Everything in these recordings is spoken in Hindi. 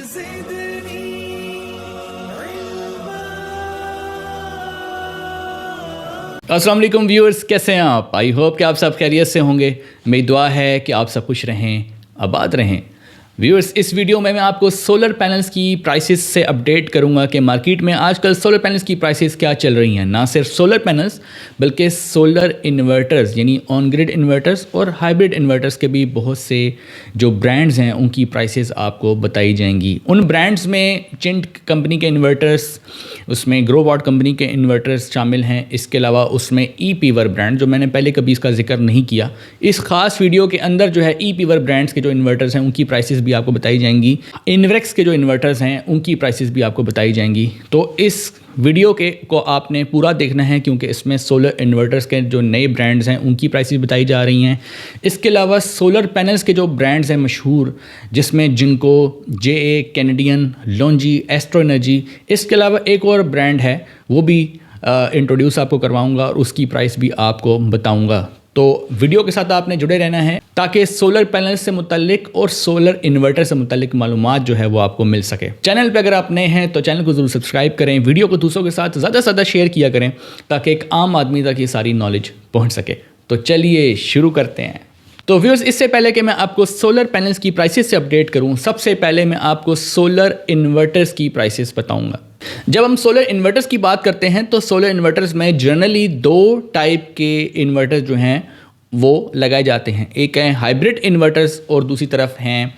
अस्सलाम वालेकुम व्यूअर्स, कैसे हैं आप? आई होप कि आप सब खैरियत से होंगे। मेरी दुआ है कि आप सब खुश रहें, आबाद रहें। व्यूअर्स, इस वीडियो में मैं आपको सोलर पैनल्स की प्राइसेस से अपडेट करूंगा कि मार्केट में आजकल सोलर पैनल्स की प्राइसेस क्या चल रही हैं। ना सिर्फ सोलर पैनल्स बल्कि सोलर इन्वर्टर्स यानी ऑन ग्रिड इन्वर्टर्स और हाइब्रिड इन्वर्टर्स के भी बहुत से जो ब्रांड्स हैं उनकी प्राइसेस आपको बताई जाएंगी। उन ब्रांड्स में चिंट कंपनी के इन्वर्टर्स, उसमें ग्रो वाट कंपनी के इन्वर्टर्स शामिल हैं। इसके अलावा उसमें ई पीवर ब्रांड, जो मैंने पहले कभी इसका जिक्र नहीं किया, इस खास वीडियो के अंदर जो है ई पीवर ब्रांड्स के जो इन्वर्टर्स हैं उनकी प्राइसेस भी आपको बताई जाएंगी। इन्वेक्स के जो इन्वर्टर्स हैं उनकी प्राइसेस भी आपको बताई जाएंगी। तो इस वीडियो को आपने पूरा देखना है क्योंकि इसमें सोलर इन्वर्टर्स के जो नए ब्रांड्स हैं उनकी प्राइसेस बताई जा रही हैं। इसके अलावा सोलर पैनल्स के जो ब्रांड्स हैं मशहूर, जिसमें जिनको, JA, कैनेडियन, लॉन्जी, एस्ट्रो एनर्जी, इसके अलावा एक और ब्रांड है वो भी इंट्रोड्यूस आपको करवाऊंगा और उसकी प्राइस भी आपको बताऊंगा। तो वीडियो के साथ आपने जुड़े रहना है ताकि सोलर पैनल से मुतल्लिक और सोलर इन्वर्टर से मुतल्लिक मालूमात जो है वो आपको मिल सके। चैनल पे अगर आप नए हैं तो चैनल को ज़रूर सब्सक्राइब करें, वीडियो को दूसरों के साथ ज़्यादा से ज़्यादा शेयर किया करें ताकि एक आम आदमी तक ये सारी नॉलेज पहुँच सके। तो चलिए शुरू करते हैं। तो व्यूअर्स, इससे पहले कि मैं आपको सोलर पैनल्स की प्राइसेस से अपडेट करूं, सबसे पहले मैं आपको सोलर इन्वर्टर्स की प्राइसेस बताऊंगा। जब हम सोलर इन्वर्टर्स की बात करते हैं तो सोलर इन्वर्टर्स में जनरली दो टाइप के इन्वर्टर्स जो हैं वो लगाए जाते हैं। एक है हाइब्रिड इन्वर्टर्स और दूसरी तरफ हैं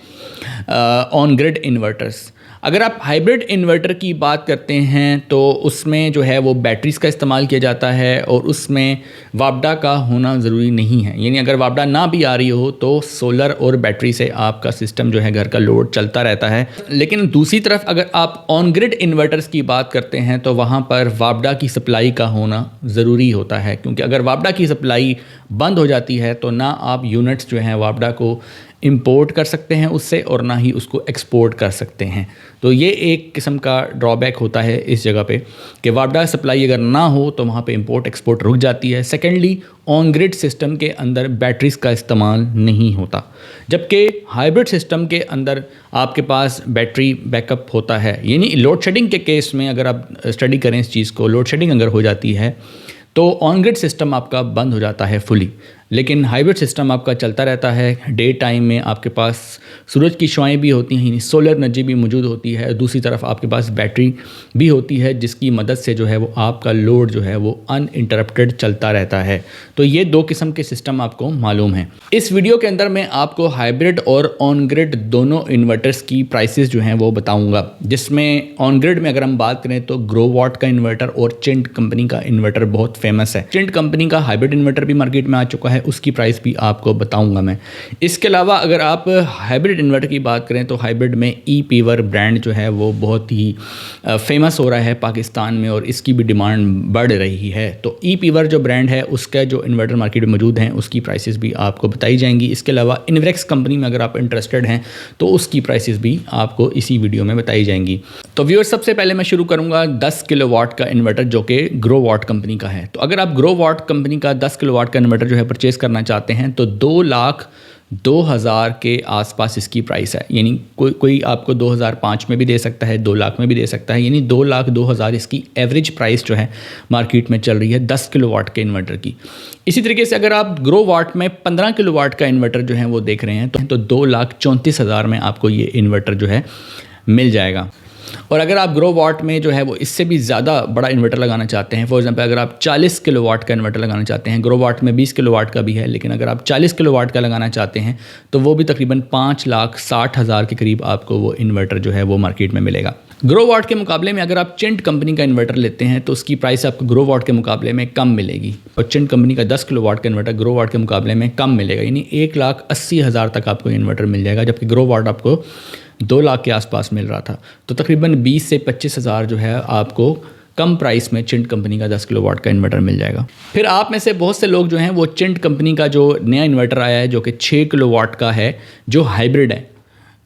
ऑन ग्रिड इन्वर्टर्स। अगर आप हाइब्रिड इन्वर्टर की बात करते हैं तो उसमें जो है वो बैटरीज़ का इस्तेमाल किया जाता है और उसमें वापडा का होना ज़रूरी नहीं है। यानी अगर वापडा ना भी आ रही हो तो सोलर और बैटरी से आपका सिस्टम जो है घर का लोड चलता रहता है। लेकिन दूसरी तरफ अगर आप ऑन ग्रिड इन्वर्टर्स की बात करते हैं तो वहाँ पर वापडा की सप्लाई का होना ज़रूरी होता है, क्योंकि अगर वापडा की सप्लाई बंद हो जाती है तो ना आप यूनिट्स जो हैं वापडा को इंपोर्ट कर सकते हैं उससे और ना ही उसको एक्सपोर्ट कर सकते हैं। तो ये एक किस्म का ड्रॉबैक होता है इस जगह पे कि वापडा सप्लाई अगर ना हो तो वहाँ पे इंपोर्ट एक्सपोर्ट रुक जाती है। सेकेंडली, ऑन ग्रिड सिस्टम के अंदर बैटरीज़ का इस्तेमाल नहीं होता, जबकि हाइब्रिड सिस्टम के अंदर आपके पास बैटरी बैकअप होता है। यानी लोड शेडिंग के केस में अगर आप स्टडी करें इस चीज़ को, लोड शेडिंग अगर हो जाती है तो ऑन ग्रिड सिस्टम आपका बंद हो जाता है फुली, लेकिन हाइब्रिड सिस्टम आपका चलता रहता है। डे टाइम में आपके पास सूरज की शुआएं भी होती हैं, सोलर एनर्जी भी मौजूद होती है। दूसरी तरफ आपके पास बैटरी भी होती है जिसकी मदद से जो है वो आपका लोड जो है वो अनइंटरप्टेड चलता रहता है। तो ये दो किस्म के सिस्टम आपको मालूम हैं। इस वीडियो के अंदर मैं आपको हाइब्रिड और ऑन ग्रिड दोनों इन्वर्टर्स की प्राइसेस जो हैं वो बताऊँगा, जिसमें ऑन ग्रिड में अगर हम बात करें तो ग्रो वाट का इन्वर्टर और चिंट कंपनी का इन्वर्टर बहुत फेमस है। चिंट कंपनी का हाइब्रिड इन्वर्टर भी मार्केट में आ चुका है, उसकी प्राइस भी आपको बताऊंगा मैं। इसके अलावा अगर आप हाइब्रिड इन्वर्टर की बात करें तो हाइब्रिड में ई पीवर ब्रांड जो है वो बहुत ही फेमस हो रहा है पाकिस्तान में और इसकी भी डिमांड बढ़ रही है। तो ई पीवर जो ब्रांड है उसका जो इन्वर्टर मार्केट में मौजूद हैं उसकी प्राइसेस भी आपको बताई जाएंगी। इसके अलावा इन्वेक्स कंपनी में अगर आप इंटरेस्टेड हैं तो उसकी प्राइसेस भी आपको इसी वीडियो में बताई जाएंगी। तो व्यूअर्स, सबसे पहले मैं शुरू करूँगा 10 किलोवाट का इन्वर्टर जो कि ग्रो वाट कंपनी का है। तो अगर आप ग्रो वाट कंपनी का 10 किलोवाट का इन्वर्टर जो है परचेज़ करना चाहते हैं तो 2,02,000 के आसपास इसकी प्राइस है। यानी कोई आपको 2005 में भी दे सकता है, 2 लाख में भी दे सकता है। यानी 2,02,000 इसकी एवरेज प्राइस जो है मार्केट में चल रही है 10 किलोवाट के इन्वर्टर की। इसी तरीके से अगर आप ग्रो वाट में 15 किलोवाट का इन्वर्टर जो है वो देख रहे हैं तो 2,34,000 में आपको ये इन्वर्टर जो है मिल जाएगा। और अगर आप ग्रो वाट में जो है वो इससे भी ज़्यादा बड़ा इन्वर्टर लगाना चाहते हैं, फॉर एग्जांपल अगर आप 40 किलोवाट का इन्वर्टर लगाना चाहते हैं, ग्रो वाट में 20 किलोवाट का भी है, लेकिन अगर आप 40 किलोवाट का लगाना चाहते हैं तो वो भी तकरीबन 5,60,000 के करीब आपको वो इन्वर्टर जो है वो मार्केट में मिलेगा। ग्रो वाट के मुकाबले में अगर आप चिंट कंपनी का इन्वर्टर लेते हैं तो उसकी प्राइस आपको ग्रो वाट के मुकाबले में कम मिलेगी और चिंट कंपनी का 10 किलोवाट का इन्वर्टर ग्रो वाट के मुकाबले में कम मिलेगा। यानी 1,80,000 तक आपको इन्वर्टर मिल जाएगा, जबकि ग्रो वाट आपको 2 लाख के आसपास मिल रहा था। तो तकरीबन 20 से 25,000 जो है आपको कम प्राइस में चिंट कंपनी का 10 किलोवाट का इन्वर्टर मिल जाएगा। फिर आप में से बहुत से लोग जो हैं वो चिंट कंपनी का जो नया इन्वर्टर आया है जो कि 6 किलोवाट का है, जो हाइब्रिड है,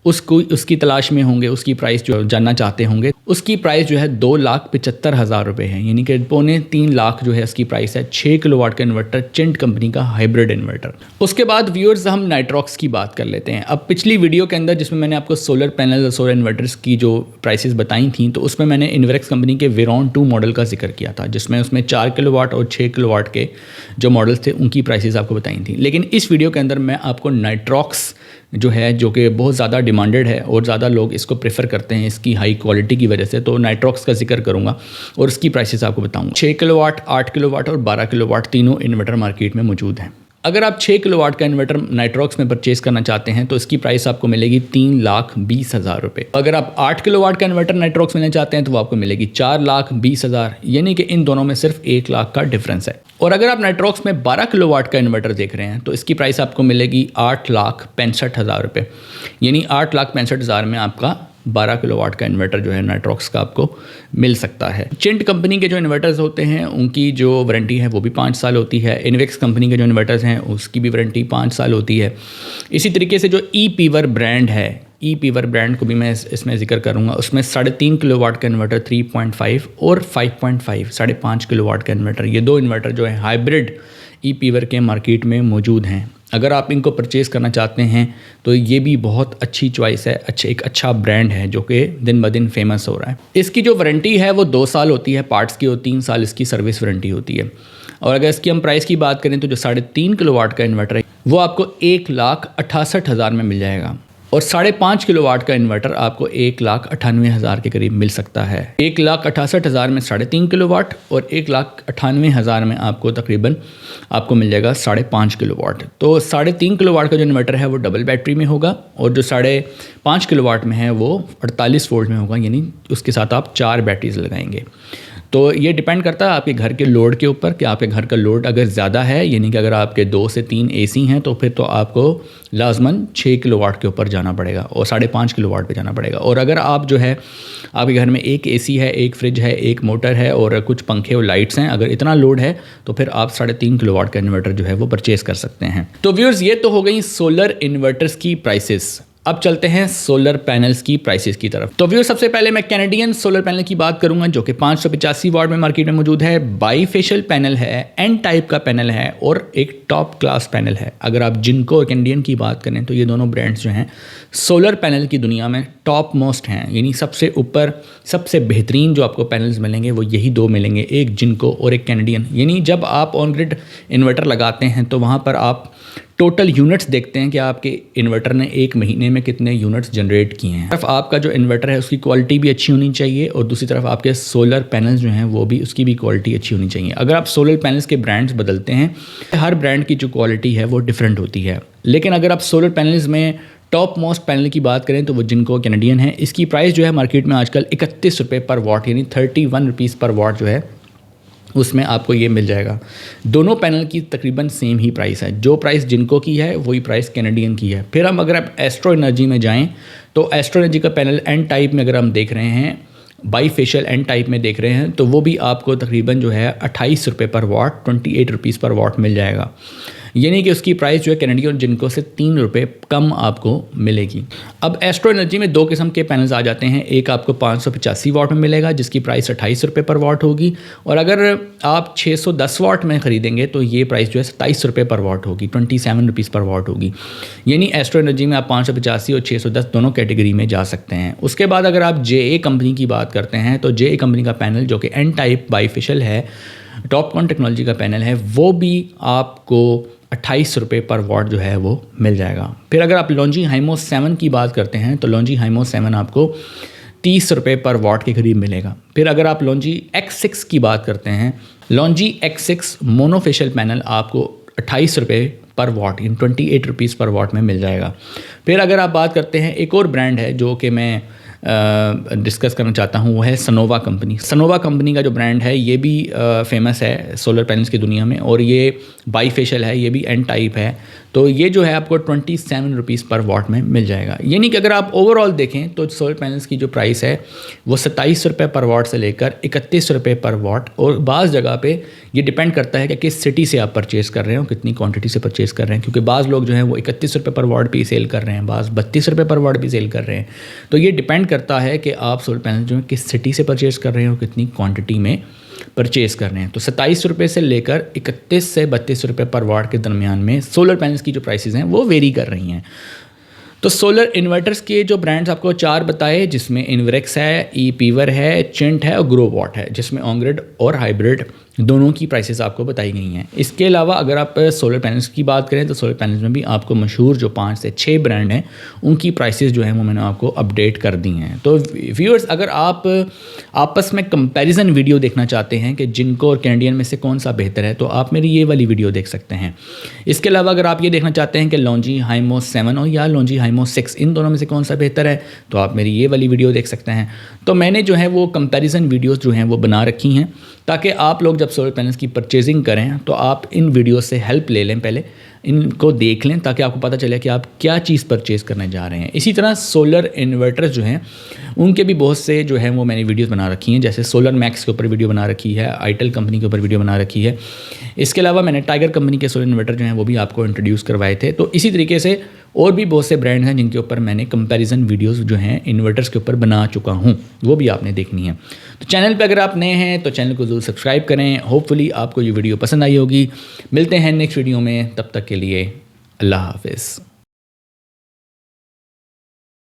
उसकी तलाश में होंगे, उसकी प्राइस जो जानना चाहते होंगे। उसकी प्राइस जो है 2,75,000 रुपये है, यानी कि 2.25 लाख जो है इसकी प्राइस है। 6 किलोवाट का इन्वर्टर, चिंट कंपनी का हाइब्रिड इन्वर्टर। उसके बाद व्यूअर्स हम नाइट्रॉक्स की बात कर लेते हैं। अब पिछली वीडियो के अंदर जिसमें मैंने आपको सोलर पैनल और सोलर इन्वर्टर्स की जो प्राइसेस बताई थी, तो उसमें मैंने इन्वेरेक्स कंपनी के वेरॉन 2 मॉडल का जिक्र किया था, जिसमें उसमें 4 किलोवाट और 6 किलोवाट के जो मॉडल्स थे उनकी प्राइसेस आपको बताई थी। लेकिन इस वीडियो के अंदर मैं आपको नाइट्रॉक्स जो है, जो कि बहुत ज़्यादा डिमांडेड है और ज़्यादा लोग इसको प्रेफर करते हैं इसकी हाई क्वालिटी की वजह से, तो नाइट्रॉक्स का जिक्र करूंगा और उसकी प्राइसेस आपको बताऊंगा। 6 किलोवाट, 8 किलोवाट और 12 किलोवाट तीनों इन्वर्टर मार्केट में मौजूद हैं। अगर आप 6 किलोवाट का इन्वर्टर नाइट्रॉक्स में परचेस करना चाहते हैं तो इसकी प्राइस आपको मिलेगी 3,20,000 रुपये। अगर आप 8 किलोवाट का इन्वर्टर नाइट्रॉक्स लेना चाहते हैं तो वो आपको मिलेगी 4,20,000, यानी कि इन दोनों में सिर्फ 1 लाख का डिफरेंस है। और अगर आप नाइट्रॉक्स में 12 किलोवाट का इन्वर्टर देख रहे हैं तो इसकी प्राइस आपको मिलेगी 8,65,000 रुपये, यानी 8,65,000 में आपका 12 किलोवाट का इन्वर्टर जो है नाइट्रॉक्स का आपको मिल सकता है। चिंट कंपनी के जो इन्वर्टर्स होते हैं उनकी जो वारंटी है वो भी 5 साल होती है। इन्वेक्स कंपनी के जो इन्वर्टर्स हैं उसकी भी वारंटी 5 साल होती है। इसी तरीके से जो ई पीवर ब्रांड है, ई पीवर ब्रांड को भी मैं इसमें जिक्र करूँगा। उसमें 3.5 किलोवाट का इन्वर्टर 3.5 और 5.5 5.5 किलोवाट का इन्वर्टर, ये 2 इन्वर्टर जो है हाइब्रिड ई पीवर के मार्केट में मौजूद हैं। अगर आप इनको परचेज़ करना चाहते हैं तो ये भी बहुत अच्छी चॉइस है, एक अच्छा ब्रांड है जो कि दिन ब दिन फेमस हो रहा है। इसकी जो वारंटी है वो 2 साल होती है पार्ट्स की, और 3 साल इसकी सर्विस वारंटी होती है। और अगर इसकी हम प्राइस की बात करें तो जो 3.5 किलोवाट का इन्वर्टर है वो आपको 1,68,000 में मिल जाएगा, और 5.5 किलोवाट का इन्वर्टर आपको 1,98,000 के करीब मिल सकता है। 1,68,000 में 3.5 किलोवाट और 1,98,000 में आपको तकरीबन आपको मिल जाएगा 5.5 किलोवाट। तो 3.5 किलोवाट का जो इन्वर्टर है वो डबल बैटरी में होगा, और जो 5.5 किलोवाट में है वो 48 वोल्ट में होगा, यानी उसके साथ आप 4 बैटरीज लगाएंगे। तो ये डिपेंड करता है आपके घर के लोड के ऊपर कि आपके घर का लोड अगर ज़्यादा है, यानी कि अगर आपके 2 से 3 एसी हैं तो फिर तो आपको लाजमन 6 किलोवाट के ऊपर जाना पड़ेगा और 5.5 किलोवाट पे जाना पड़ेगा। और अगर आप जो है आपके घर में 1 एसी है, 1 फ्रिज है, 1 मोटर है और कुछ पंखे और लाइट्स हैं, अगर इतना लोड है तो फिर आप 3.5 किलोवाट का इन्वर्टर जो है वो परचेज़ कर सकते हैं। तो व्यूअर्स, ये तो हो गई सोलर इन्वर्टर्स की प्राइसेस। अब चलते हैं सोलर पैनल्स की प्राइसेस की तरफ। तो व्यूअर्स, सबसे पहले मैं कैनेडियन सोलर पैनल की बात करूंगा जो कि 585 वाट में मार्केट में मौजूद है। बाईफेशियल पैनल है, एन टाइप का पैनल है और एक टॉप क्लास पैनल है। अगर आप जिनको और कैनेडियन की बात करें तो ये दोनों ब्रांड्स जो हैं सोलर पैनल की दुनिया में टॉप मोस्ट हैं, यानी सबसे ऊपर सबसे बेहतरीन जो आपको पैनल्स मिलेंगे वो यही 2 मिलेंगे, एक जिनको और एक कैनेडियन। यानी जब आप ऑन ग्रिड इन्वर्टर लगाते हैं तो वहाँ पर आप टोटल यूनिट्स देखते हैं कि आपके इन्वर्टर ने 1 महीने में कितने यूनिट्स जनरेट किए हैं। तरफ आपका जो इन्वर्टर है उसकी क्वालिटी भी अच्छी होनी चाहिए, और दूसरी तरफ आपके सोलर पैनल्स जो हैं वो भी उसकी भी क्वालिटी अच्छी होनी चाहिए। अगर आप सोलर पैनल्स के ब्रांड्स बदलते हैं, हर ब्रांड की जो क्वालिटी है वो डिफरेंट होती है। लेकिन अगर आप सोलर पैनल्स में टॉप मोस्ट पैनल की बात करें तो वो जिनको कैनेडियन है। इसकी प्राइस जो है मार्केट में आजकल 31 रुपये पर वाट, यानी 31 रुपीज़ पर वाट जो है उसमें आपको ये मिल जाएगा। दोनों पैनल की तकरीबन सेम ही प्राइस है, जो प्राइस जिनको की है वही प्राइस कैनेडियन की है। फिर हम अगर आप एस्ट्रो एनर्जी में जाएं तो एस्ट्रो एनर्जी का पैनल एन टाइप में अगर हम देख रहे हैं, बाईफेशियल एन टाइप में देख रहे हैं, तो वो भी आपको तकरीबन जो है 28 रुपये पर वाट, 28 रुपीज़ पर वाट मिल जाएगा, यानी कि उसकी प्राइस जो है कैनेडियन और जिनको से 3 रुपये कम आपको मिलेगी। अब एस्ट्रो एनर्जी में 2 किस्म के पैनल्स आ जाते हैं। एक आपको 585 वाट में मिलेगा जिसकी प्राइस 28 रुपये पर वाट होगी, और अगर आप 610 वाट में ख़रीदेंगे तो ये प्राइस जो है 27 रुपये पर वाट होगी, 27 रुपीज़ पर वाट होगी। यानी एस्ट्रो एनर्जी में आप 585 और 610 दोनों कैटेगरी में जा सकते हैं। उसके बाद अगर आप JA कंपनी की बात करते हैं तो JA कंपनी का पैनल जो कि एन टाइप बाईफेशियल है, टॉपकॉन टेक्नोलॉजी का पैनल है, वो भी आपको 28 रुपये पर वाट जो है वो मिल जाएगा। फिर अगर आप लॉन्जी हाइमो 7 की बात करते हैं तो लॉन्जी हाइमो 7 आपको 30 रुपये पर वाट के करीब मिलेगा। फिर अगर आप लॉन्जी X6 की बात करते हैं, लॉन्जी X6 मोनोफेशियल पैनल आपको 28 रुपये पर वाट, इन 28 रुपीज़ पर वाट में मिल जाएगा। फिर अगर आप बात करते हैं, एक और ब्रांड है जो कि मैं डिस्कस करना चाहता हूँ वो है सनोवा कंपनी। सनोवा कंपनी का जो ब्रांड है ये भी फेमस है सोलर पैनल्स की दुनिया में, और ये बाईफेशियल है, ये भी एन टाइप है। तो ये जो है आपको 27 रुपीज़ पर वाट में मिल जाएगा। यानी कि अगर आप ओवरऑल देखें तो सोलर पैनल्स की जो प्राइस है वो 27 रुपये पर वाट से लेकर 31 रुपये पर वाट, और बाज़ जगह पे ये डिपेंड करता है कि किस सिटी से आप परचेज़ कर रहे हो, कितनी क्वांटिटी से परचेज़ कर रहे हैं, क्योंकि बाज़ लोग जो हैं वो 31 रुपये पर वाट भी सेल कर रहे हैं, बाज़ 32 रुपये पर वाट भी सेल कर रहे हैं। तो ये डिपेंड करता है कि आप सोलर पैनल जो है किस सिटी से परचेज़ कर रहे हो, कितनी क्वांटिटी में परचेज़ कर रहे हैं। तो 27 रुपये से लेकर 31 से 32 रुपये पर वाट के दरमियान में सोलर पैनल्स की जो प्राइसेस हैं वो वेरी कर रही हैं। तो सोलर इन्वर्टर्स के जो ब्रांड्स आपको 4 बताए, जिसमें इन्वरेक्स है, ई पीवर है, चिंट है और ग्रो वॉट है, जिसमें ऑनग्रिड और हाइब्रिड दोनों की प्राइसेस आपको बताई गई हैं। इसके अलावा अगर आप सोलर पैनल्स की बात करें तो सोलर पैनल्स में भी आपको मशहूर जो 5 से 6 ब्रांड हैं उनकी प्राइसेस जो हैं वो मैंने आपको अपडेट कर दी हैं। तो व्यूअर्स, अगर आप आपस में कंपैरिजन वीडियो देखना चाहते हैं कि जिनको और कैनेडियन में से कौन सा बेहतर है, तो आप मेरी ये वाली वीडियो देख सकते हैं। इसके अलावा अगर आप ये देखना चाहते हैं कि लॉन्जी हाइमो 7 हो या लॉन्जी हाइमो 6, इन दोनों में से कौन सा बेहतर है, तो आप मेरी ये वाली वीडियो देख सकते हैं। तो मैंने जो है वो कंपैरिजन वीडियोज़ जो हैं वो बना रखी हैं, ताकि आप लोग जब सोलर पैनल्स की परचेजिंग करें तो आप इन वीडियो से हेल्प ले लें, पहले इनको देख लें ताकि आपको पता चले कि आप क्या चीज़ परचेज़ करने जा रहे हैं। इसी तरह सोलर इन्वर्टर्स जो हैं उनके भी बहुत से जो हैं वो मैंने वीडियोस बना रखी हैं, जैसे सोलर मैक्स के ऊपर वीडियो बना रखी है, आईटेल कंपनी के ऊपर वीडियो बना रखी है। इसके अलावा मैंने टाइगर कंपनी के सोलर इन्वर्टर जो हैं वो भी आपको इंट्रोड्यूस करवाए थे। तो इसी तरीके से और भी बहुत से ब्रांड हैं जिनके ऊपर मैंने कंपैरिजन वीडियोस जो हैं इन्वर्टर्स के ऊपर बना चुका हूं, वो भी आपने देखनी है। तो चैनल पे अगर आप नए हैं तो चैनल को ज़रूर सब्सक्राइब करें। होपफुली आपको ये वीडियो पसंद आई होगी। मिलते हैं नेक्स्ट वीडियो में, तब तक के लिए अल्लाह हाफिज़।